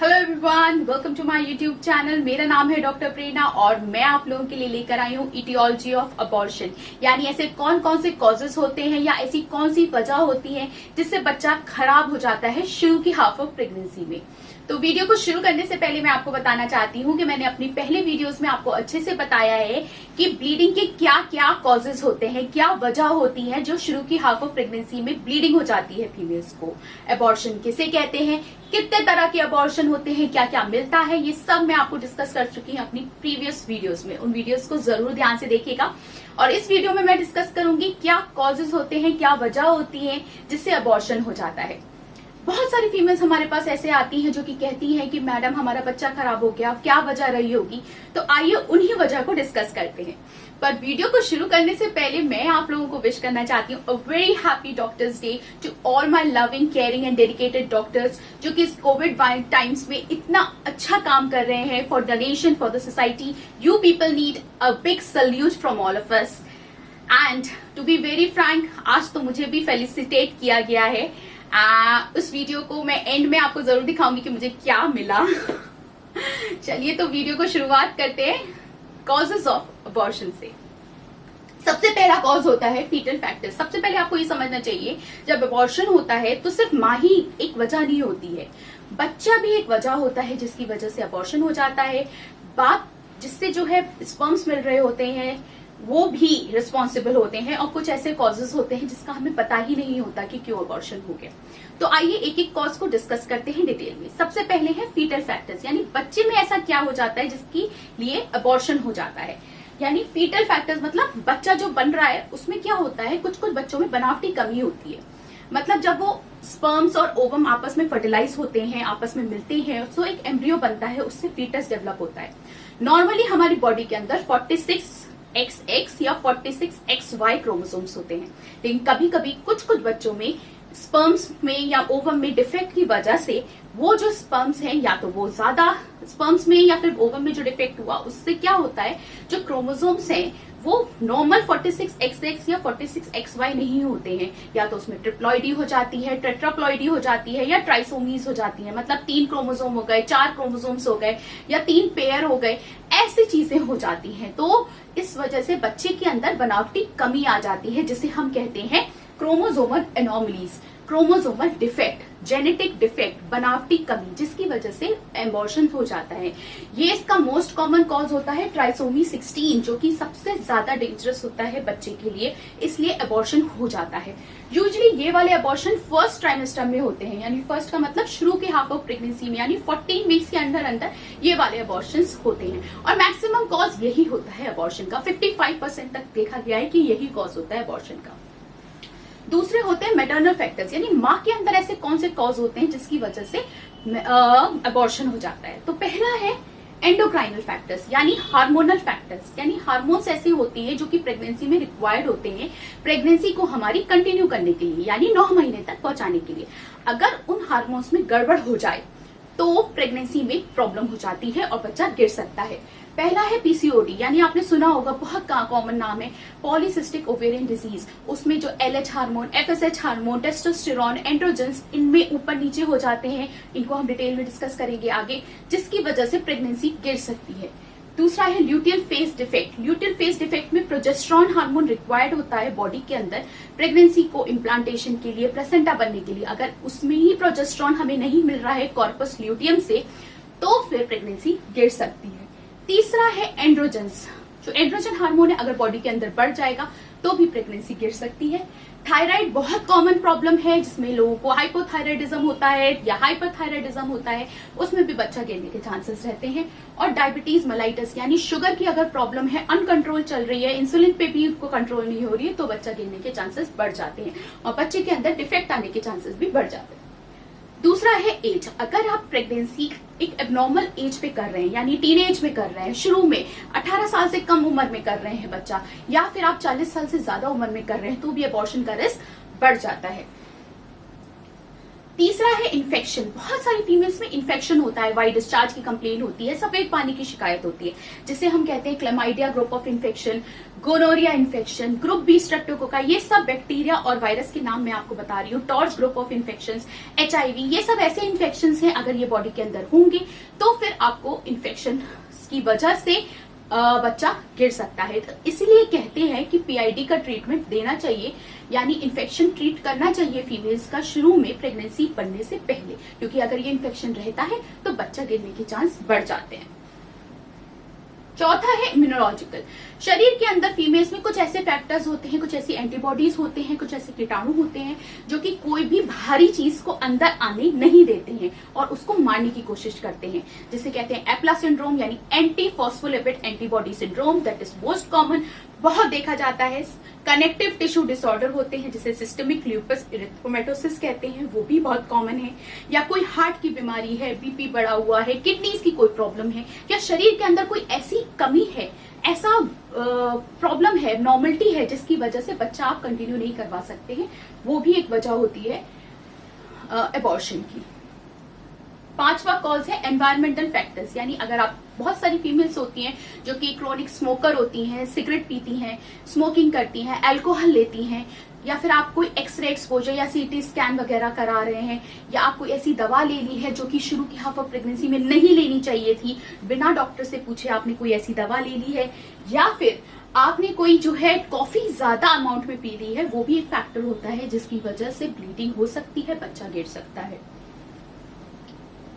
Hello everyone, welcome to my YouTube channel. मेरा नाम है डॉक्टर प्रेरणा और मैं आप लोगों के लिए लेकर आई हूँ इटियोलॉजी ऑफ अबॉर्शन, यानी ऐसे कौन कौन से कॉजेस होते हैं या ऐसी कौन सी वजह होती है जिससे बच्चा खराब हो जाता है शुरू की हाफ ऑफ प्रेगनेंसी में। तो वीडियो को शुरू करने से पहले मैं आपको बताना चाहती हूँ कि मैंने अपनी पहले वीडियोस में आपको अच्छे से बताया है कि ब्लीडिंग के क्या क्या कॉजेज होते हैं, क्या वजह होती है जो शुरू की हाफ ऑफ प्रेगनेंसी में ब्लीडिंग हो जाती है फीमेल्स को। अबॉर्शन किसे कहते हैं, कितने तरह के अबॉर्शन होते हैं, क्या क्या मिलता है, ये सब मैं आपको डिस्कस कर चुकी हूँ अपनी प्रीवियस वीडियोस में। उन वीडियोस को जरूर ध्यान से देखिएगा। और इस वीडियो में मैं डिस्कस करूंगी क्या कॉजेज होते हैं, क्या वजह होती है जिससे अबॉर्शन हो जाता है। बहुत सारी फीमेल्स हमारे पास ऐसे आती हैं जो कि कहती हैं कि मैडम हमारा बच्चा खराब हो गया, क्या वजह रही होगी। तो आइए उन्हीं वजह को डिस्कस करते हैं। पर वीडियो को शुरू करने से पहले मैं आप लोगों को विश करना चाहती हूँ a very happy doctors day to all my loving, caring and dedicated doctors जो कि इस कोविड टाइम्स में इतना अच्छा काम कर रहे हैं for the nation, for the society. You people need a big salute from all of us. And to be very frank, आज तो मुझे भी फेलिसिटेट किया गया है। उस वीडियो को मैं एंड में आपको जरूर दिखाऊंगी कि मुझे क्या मिला। चलिए तो वीडियो को शुरुआत करते हैं कॉजेज ऑफ अबॉर्शन से। सबसे पहला कॉज होता है फीटल फैक्टर्स। सबसे पहले आपको ये समझना चाहिए जब अबॉर्शन होता है तो सिर्फ माँ ही एक वजह नहीं होती है, बच्चा भी एक वजह होता है जिसकी वजह से अबॉर्शन हो जाता है। बाप जिससे जो है स्पर्म्स मिल रहे होते हैं वो भी रिस्पॉन्सिबल होते हैं, और कुछ ऐसे कॉजेज होते हैं जिसका हमें पता ही नहीं होता कि क्यों अबॉर्शन हो गया। तो आइए एक एक कॉज को डिस्कस करते हैं डिटेल में। सबसे पहले है फीटल फैक्टर्स, यानी बच्चे में ऐसा क्या हो जाता है जिसके लिए अबॉर्शन हो जाता है। यानी फीटल फैक्टर्स मतलब बच्चा जो बन रहा है उसमें क्या होता है, कुछ कुछ बच्चों में बनावटी कमी होती है। मतलब जब वो स्पर्म्स और ओवम आपस में फर्टिलाइज होते हैं, आपस में मिलते हैं, तो एक एम्ब्रियो बनता है, उससे फीटस डेवलप होता है। नॉर्मली हमारी बॉडी के अंदर 46XX या 46XY क्रोमोसोम्स होते हैं, लेकिन कभी कभी कुछ कुछ बच्चों में स्पर्म्स में या ओवम में डिफेक्ट की वजह से वो जो स्पर्म्स हैं, या तो वो ज्यादा स्पर्म्स में या फिर ओवम में जो डिफेक्ट हुआ उससे क्या होता है, जो क्रोमोसोम्स हैं वो नॉर्मल 46XX या 46XY नहीं होते हैं, या तो उसमें ट्रिप्लॉइडी हो जाती है, टेट्राप्लॉइडी हो जाती है, या ट्राइसोमीज हो जाती है। मतलब 3 क्रोमोसोम हो गए, 4 क्रोमोसोम्स हो गए, या 3 पेयर हो गए, ऐसी चीजें हो जाती हैं। तो इस वजह से बच्चे के अंदर बनावटी कमी आ जाती है जिसे हम कहते हैं chromosomal anomalies, chromosomal defect, genetic defect, बनावटी कमी, जिसकी वजह से अबॉर्शन हो जाता है। ये इसका मोस्ट कॉमन कॉज होता है ट्राइसोमी 16, जो कि सबसे ज्यादा डेंजरस होता है बच्चे के लिए, इसलिए अबॉर्शन हो जाता है। यूजुअली ये वाले अबॉर्शन फर्स्ट ट्राइमेस्टर में होते हैं, यानी फर्स्ट का मतलब शुरू के हाफ ऑफ प्रेगनेंसी में, यानी 14 वीक्स के अंदर अंदर ये वाले अबॉर्शन होते हैं। और मैक्सिमम कॉज यही होता है अबॉर्शन का, 55% तक देखा गया है कि यही कॉज होता है अबॉर्शन का। दूसरे होते हैं मैटरनल फैक्टर्स, यानी माँ के अंदर ऐसे कौन से कॉज होते हैं जिसकी वजह से अबॉर्शन हो जाता है। तो पहला है एंडोक्राइनल फैक्टर्स, यानी हार्मोनल फैक्टर्स, यानी हार्मोन्स ऐसी होती है जो कि प्रेगनेंसी में रिक्वायर्ड होते हैं प्रेगनेंसी को हमारी कंटिन्यू करने के लिए, यानी 9 महीने तक पहुंचाने के लिए। अगर उन हार्मोन्स में गड़बड़ हो जाए तो प्रेगनेंसी में प्रॉब्लम हो जाती है और बच्चा गिर सकता है। पहला है पीसीओडी, यानी आपने सुना होगा, बहुत कॉमन नाम है, पॉलीसिस्टिक ओवेरियन डिजीज। उसमें जो LH hormone, FSH hormone, testosterone, androgens, इनमें ऊपर नीचे हो जाते हैं। इनको हम डिटेल में डिस्कस करेंगे आगे, जिसकी वजह से प्रेगनेंसी गिर सकती है। दूसरा है luteal phase defect. Luteal phase defect में प्रोजेस्टेरॉन हार्मोन रिक्वायर्ड होता है बॉडी के अंदर प्रेगनेंसी को इम्प्लांटेशन के लिए, प्लेसेंटा बनने के लिए। अगर उसमें ही प्रोजेस्टेरॉन हमें नहीं मिल रहा है कॉर्पस ल्यूटियम से, तो फिर प्रेगनेंसी गिर सकती है। तीसरा है एंड्रोजेंस। जो एंड्रोजन हार्मोन है अगर बॉडी के अंदर बढ़ जाएगा तो भी प्रेगनेंसी गिर सकती है। थायराइड बहुत कॉमन प्रॉब्लम है, जिसमें लोगों को हाइपोथायराइडिज्म होता है या हाइपरथायराइडिज्म होता है, उसमें भी बच्चा गिरने के चांसेस रहते हैं। और डायबिटीज मेलाइटस, यानी शुगर की अगर प्रॉब्लम है, अनकंट्रोल चल रही है, इंसुलिन पे भी उसको कंट्रोल नहीं हो रही है, तो बच्चा गिरने के चांसेस बढ़ जाते हैं और बच्चे के अंदर डिफेक्ट आने के चांसेस भी बढ़ जाते हैं। दूसरा है एज। अगर आप प्रेगनेंसी एक एबनॉर्मल एज पे कर रहे हैं, यानी टीन एज में कर रहे हैं, शुरू में 18 साल से कम उम्र में कर रहे हैं बच्चा, या फिर आप 40 साल से ज्यादा उम्र में कर रहे हैं, तो भी अबॉर्शन का रिस्क बढ़ जाता है। तीसरा है इन्फेक्शन। बहुत सारी फीमेल्स में इन्फेक्शन होता है, वाइट डिस्चार्ज की कंप्लेन होती है, सफेद पानी की शिकायत होती है, जिसे हम कहते हैं chlamydia group of infection, gonorrhoea infection, group B streptococci. ये सब बैक्टीरिया और वायरस के नाम मैं आपको बता रही हूँ। Torch group of infection, HIV, ये सब ऐसे इन्फेक्शन हैं, अगर ये बॉडी के अंदर होंगे तो फिर आपको इन्फेक्शन की वजह से बच्चा गिर सकता है। तो इसलिए कहते हैं कि PID का ट्रीटमेंट देना चाहिए, यानी इन्फेक्शन ट्रीट करना चाहिए फीमेल्स का शुरू में प्रेगनेंसी बनने से पहले, क्योंकि अगर ये इन्फेक्शन रहता है तो बच्चा गिरने के चांस बढ़ जाते हैं। चौथा है इम्यूनोलॉजिकल। शरीर के अंदर फीमेल्स में कुछ ऐसे फैक्टर्स होते हैं, कुछ ऐसी एंटीबॉडीज होते हैं, कुछ ऐसे कीटाणु होते हैं जो कि कोई भी भारी चीज को अंदर आने नहीं देते हैं और उसको मारने की कोशिश करते हैं, जिसे कहते हैं एप्ला सिंड्रोम, यानी anti phospholipid antibody syndrome. That is most common, बहुत देखा जाता है। कनेक्टिव टिश्यू डिसऑर्डर होते हैं जिसे सिस्टमिक ल्यूपस इरिथ्रोमेटोसिस कहते हैं, वो भी बहुत कॉमन है। या कोई हार्ट की बीमारी है, BP बढ़ा हुआ है, किडनीज की कोई प्रॉब्लम है, या शरीर के अंदर कोई ऐसी कमी है, ऐसा प्रॉब्लम है, नॉर्मलिटी है, जिसकी वजह से बच्चा आप कंटिन्यू नहीं करवा सकते हैं, वो भी एक वजह होती है एबॉर्शन की। पांचवा कॉज है एनवायरमेंटल फैक्टर्स, यानी अगर आप, बहुत सारी फीमेल्स होती हैं जो कि क्रोनिक स्मोकर होती हैं, सिगरेट पीती हैं, स्मोकिंग करती हैं, अल्कोहल लेती हैं, या फिर आप कोई एक्सरे एक्सपोजर या CT स्कैन वगैरह करा रहे हैं, या आप कोई ऐसी दवा ले ली है जो कि शुरू की हाफ ऑफ प्रेगनेंसी में नहीं लेनी चाहिए थी, बिना डॉक्टर से पूछे आपने कोई ऐसी दवा ले ली है, या फिर आपने कोई जो है कॉफी ज्यादा अमाउंट में पी ली है, वो भी एक फैक्टर होता है जिसकी वजह से ब्लीडिंग हो सकती है, बच्चा गिर सकता है।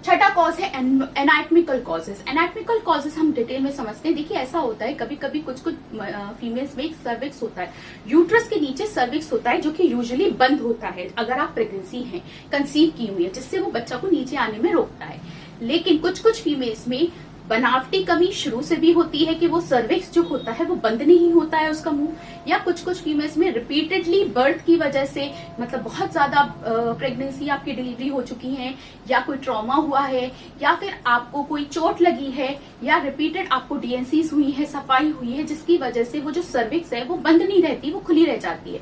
छठा कॉज है एनाटॉमिकल कॉजेस। एनाटॉमिकल कॉजेस हम डिटेल में समझते हैं। देखिए ऐसा होता है, कभी कभी कुछ फीमेल्स में एक सर्विक्स होता है, यूट्रस के नीचे सर्विक्स होता है, जो कि यूजुअली बंद होता है अगर आप प्रेगनेंसी हैं, कंसीव की हुई है, जिससे वो बच्चा को नीचे आने में रोकता है। लेकिन कुछ कुछ फीमेल्स में बनावटी कमी शुरू से भी होती है कि वो सर्विक्स जो होता है वो बंद नहीं होता है उसका मुंह, या कुछ कुछ फीमेल्स में रिपीटेडली बर्थ की वजह से, मतलब बहुत ज्यादा प्रेगनेंसी आपकी डिलीवरी हो चुकी है, या कोई ट्रॉमा हुआ है, या फिर आपको कोई चोट लगी है, या रिपीटेड आपको DNCs हुई है, सफाई हुई है, जिसकी वजह से वो जो सर्विक्स है वो बंद नहीं रहती, वो खुली रह जाती है,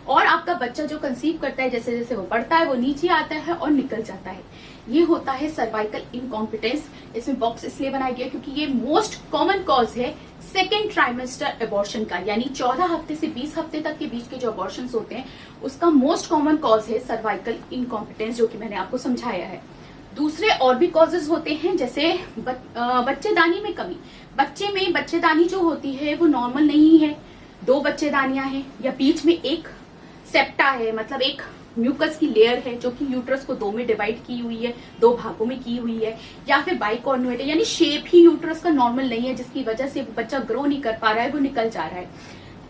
और आपका बच्चा जो कंसीव करता है जैसे जैसे वो बढ़ता है वो नीचे आता है और निकल जाता है। ये होता है सर्वाइकल इनकॉम्पिटेंस। इसमें बॉक्स इसलिए बनाया गया क्योंकि ये मोस्ट कॉमन कॉज है सेकेंड ट्राइमेस्टर एबॉर्शन का, यानी 14 हफ्ते से 20 हफ्ते तक के बीच के जो एबॉर्शन होते हैं उसका मोस्ट कॉमन कॉज है सर्वाइकल इनकॉम्पिटेंस, जो कि मैंने आपको समझाया है। दूसरे और भी कॉजेज होते हैं, जैसे बच्चेदानी में कमी। बच्चे में बच्चेदानी जो होती है वो नॉर्मल नहीं है, 2 बच्चेदानियां हैं, या बीच में एक सेप्टा है, मतलब एक म्यूकस की लेयर है जो कि यूट्रस को 2 में डिवाइड की हुई है, 2 भागों में की हुई है, या फिर बाइकॉर्नुएट है, यानी शेप ही यूट्रस का नॉर्मल नहीं है, जिसकी वजह से बच्चा ग्रो नहीं कर पा रहा है, वो निकल जा रहा है,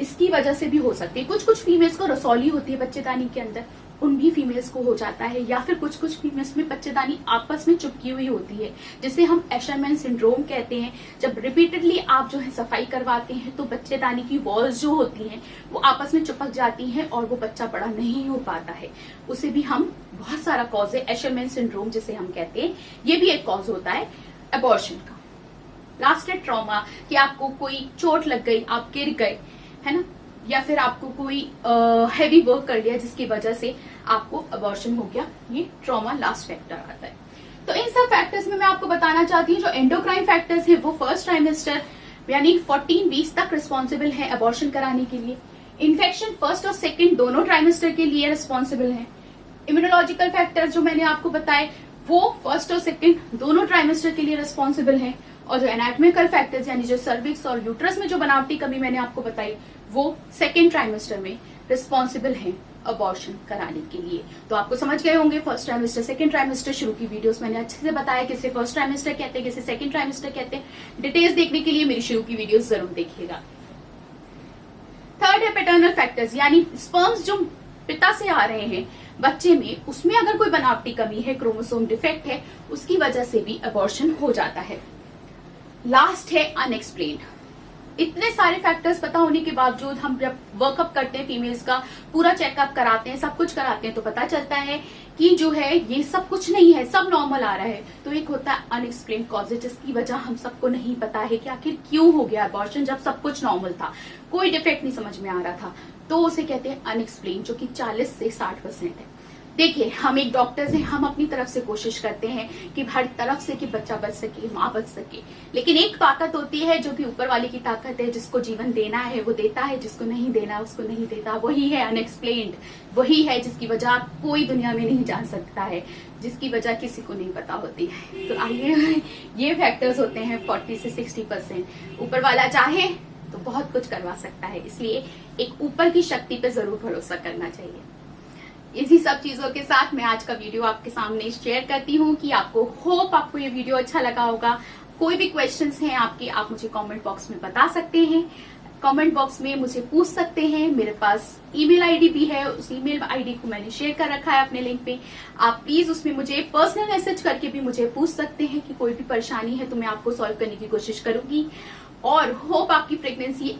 इसकी वजह से भी हो सकती है। कुछ कुछ फीमेल्स को रसौली होती है बच्चेदानी के अंदर, उन भी फीमेल्स को हो जाता है, या फिर कुछ कुछ फीमेल्स में बच्चेदानी आपस में चिपकी हुई होती है, जिसे हम एशरमैन सिंड्रोम कहते हैं। जब रिपीटेडली आप जो है सफाई करवाते हैं तो बच्चेदानी की वॉल्स जो होती हैं वो आपस में चिपक जाती हैं और वो बच्चा बड़ा नहीं हो पाता है, उसे भी हम, बहुत सारा कॉज है एशरमैन सिंड्रोम जिसे हम कहते हैं, ये भी एक कॉज होता है एबॉर्शन का। लास्ट है ट्रॉमा, कि आपको कोई चोट लग गई, आप गिर गए, है ना, या फिर आपको कोई हैवी वर्क कर लिया जिसकी वजह से आपको अबॉर्शन हो गया, ये ट्रॉमा लास्ट फैक्टर आता है। तो इन सब फैक्टर्स में मैं आपको बताना चाहती हूँ जो एंडोक्राइन फैक्टर्स है वो फर्स्ट ट्राइमेस्टर यानी 14 वीक्स तक रिस्पॉन्सिबल है अबॉर्शन कराने के लिए। इन्फेक्शन फर्स्ट और सेकंड दोनों ट्राइमेस्टर के लिए रिस्पॉन्सिबल है। इम्यूनोलॉजिकल फैक्टर्स जो मैंने आपको बताए वो फर्स्ट और सेकंड दोनों ट्राइमेस्टर के लिए रिस्पॉन्सिबल है, और जो एनाटॉमिकल फैक्टर्स यानी जो सर्विक्स और यूट्रस में जो बनावटी कमी मैंने आपको बताई वो सेकेंड ट्राइमेस्टर में रिस्पॉन्सिबल है अबॉर्शन कराने के लिए। तो आपको समझ गए होंगे फर्स्ट ट्राइमेस्टर सेकेंड ट्राइमेस्टर, शुरू की वीडियोस मैंने अच्छे से बताया किसे फर्स्ट ट्राइमेस्टर कहते हैं, किसे सेकेंड ट्राइमेस्टर कहते हैं। डिटेल्स देखने के लिए मेरी शुरू की वीडियोस जरूर देखिएगा। थर्ड है पैटर्नल फैक्टर्स, यानी स्पर्म्स जो पिता से आ रहे हैं बच्चे में, उसमें अगर कोई बनावटी कमी है, क्रोमोसोम डिफेक्ट है, उसकी वजह से भी अबॉर्शन हो जाता है। लास्ट है अनएक्सप्लेन्ड। इतने सारे फैक्टर्स पता होने के बावजूद हम जब वर्कअप करते हैं, फीमेल्स का पूरा चेकअप कराते हैं, सब कुछ कराते हैं, तो पता चलता है कि जो है ये सब कुछ नहीं है, सब नॉर्मल आ रहा है। तो एक होता है अनएक्सप्लेन्ड कॉजेज, जिसकी वजह हम सबको नहीं पता है कि आखिर क्यों हो गया अबॉर्शन जब सब कुछ नॉर्मल था, कोई डिफेक्ट नहीं समझ में आ रहा था, तो उसे कहते हैं अनएक्सप्लेन्ड, जो कि 40 से 60% है। देखिए, हम एक डॉक्टर्स हैं, हम अपनी तरफ से कोशिश करते हैं कि हर तरफ से कि बच्चा बच सके, माँ बच सके। लेकिन एक ताकत होती है जो कि ऊपर वाले की ताकत है, जिसको जीवन देना है वो देता है, जिसको नहीं देना उसको नहीं देता। वही है अनएक्सप्लेन्ड, वही है जिसकी वजह कोई दुनिया में नहीं जान सकता है, जिसकी वजह किसी को नहीं पता होती है। तो आइए, ये फैक्टर्स होते हैं 40 से 60%। ऊपर वाला चाहे तो बहुत कुछ करवा सकता है, इसलिए एक ऊपर की शक्ति पे जरूर भरोसा करना चाहिए। इसी सब चीजों के साथ मैं आज का वीडियो आपके सामने शेयर करती हूँ कि आपको ये वीडियो अच्छा लगा होगा। कोई भी क्वेश्चंस हैं आपके, आप मुझे कमेंट बॉक्स में बता सकते हैं, कमेंट बॉक्स में मुझे पूछ सकते हैं। मेरे पास ईमेल आईडी भी है, उस ईमेल आईडी को मैंने शेयर कर रखा है अपने लिंक पे। आप प्लीज उसमें मुझे पर्सनल मैसेज करके भी मुझे पूछ सकते हैं कि कोई भी परेशानी है तो मैं आपको सॉल्व करने की कोशिश करूंगी। और होप आपकी प्रेगनेंसी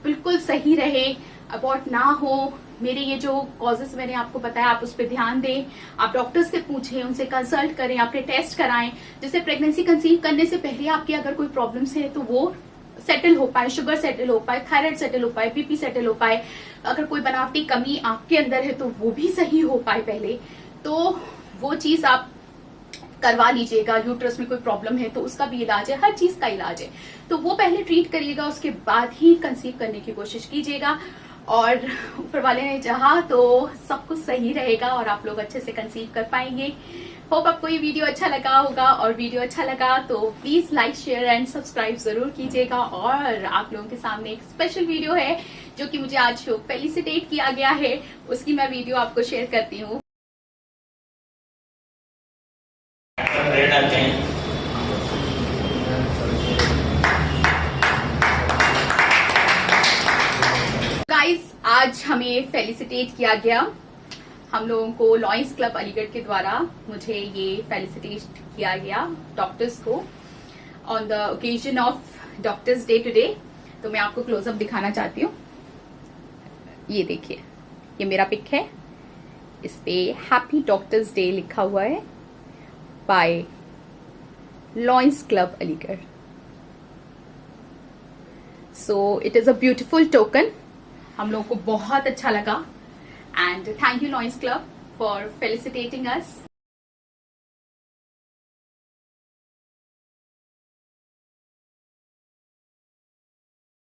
बिल्कुल सही रहे, अबॉर्ट ना हो। मेरे ये जो कॉजेस मैंने आपको बताया, आप उस पर ध्यान दें, आप डॉक्टर से पूछें, उनसे कंसल्ट करें, अपने टेस्ट कराएं, जिससे प्रेगनेंसी कंसीव करने से पहले आपकी अगर कोई प्रॉब्लम्स है तो वो सेटल हो पाए, शुगर सेटल हो पाए, थायराइड सेटल हो पाए, बीपी सेटल हो पाए। अगर कोई बनावटी कमी आपके अंदर है तो वो भी सही हो पाए पहले, तो वो चीज आप करवा लीजिएगा। यूट्रस में कोई प्रॉब्लम है तो उसका भी इलाज है, हर चीज का इलाज है, तो वो पहले ट्रीट करिएगा, उसके बाद ही कंसीव करने की कोशिश कीजिएगा। और ऊपर वाले ने चाहा तो सब कुछ सही रहेगा और आप लोग अच्छे से कंसीव कर पाएंगे। होप आपको ये वीडियो अच्छा लगा होगा, और वीडियो अच्छा लगा तो please like, share and subscribe जरूर कीजिएगा। और आप लोगों के सामने एक स्पेशल वीडियो है जो कि मुझे आज फेलिसिटेट किया गया है, उसकी मैं वीडियो आपको शेयर करती हूँ। गाइस, आज हमें फेलिसिटेट किया गया, हम लोगों को लॉयंस क्लब अलीगढ़ के द्वारा मुझे ये फेलिसिटेट किया गया डॉक्टर्स को on the occasion of doctors day today. तो मैं आपको क्लोजअप दिखाना चाहती हूँ। ये देखिए, ये मेरा पिक है, इस पे हैप्पी डॉक्टर्स डे लिखा हुआ है by Lions club Aligarh. So it is a beautiful token, हम लोगों को बहुत अच्छा लगा। And thank you Lions club for felicitating us.